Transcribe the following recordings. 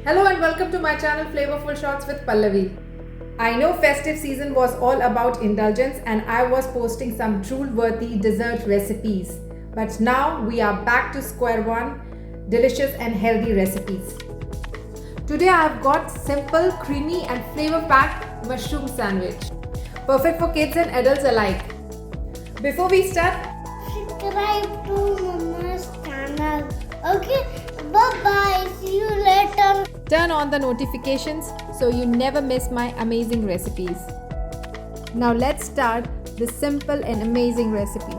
Hello and welcome to my channel Flavorful Shots with Pallavi. I know festive season was all about indulgence and I was posting some drool-worthy dessert recipes. But now we are back to square one, delicious and healthy recipes. Today I have got simple, creamy and flavor-packed mushroom sandwich. Perfect for kids and adults alike. Before we start, subscribe to Mama's channel. Okay, bye-bye. See you later. turn on the notifications so you never miss my amazing recipes. Now let's start this simple and amazing recipe.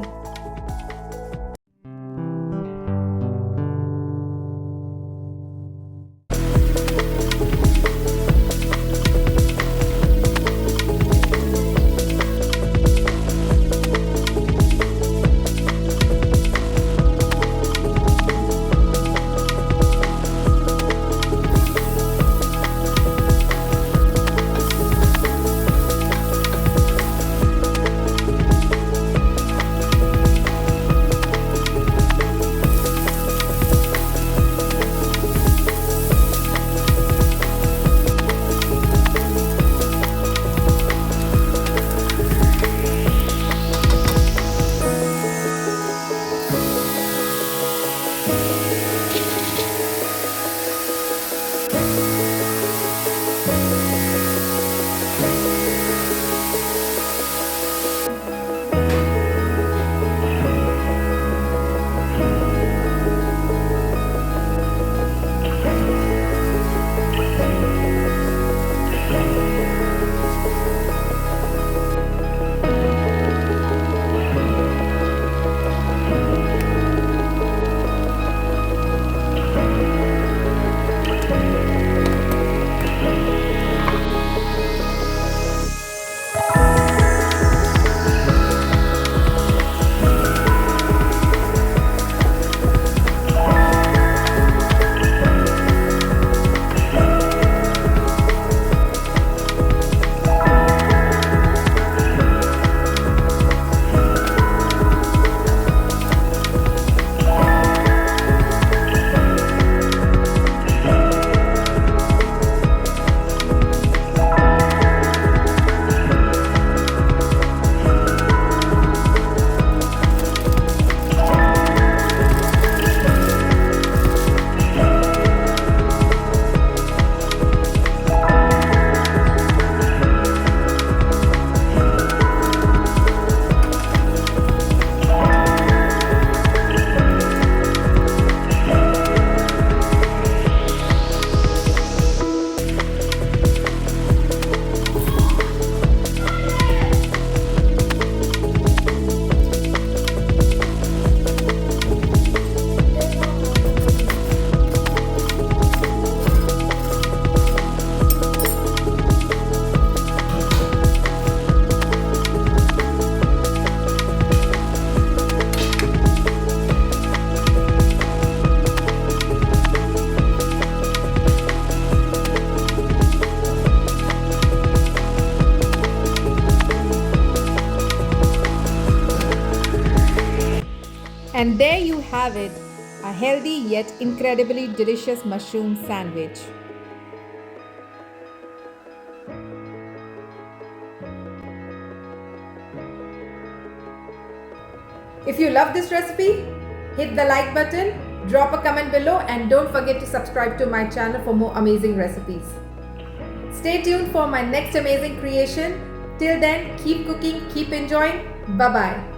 And there you have it, a healthy yet incredibly delicious mushroom sandwich. If you love this recipe, hit the like button, drop a comment below and don't forget to subscribe to my channel for more amazing recipes. Stay tuned for my next amazing creation. Till then, keep cooking, keep enjoying. Bye-bye.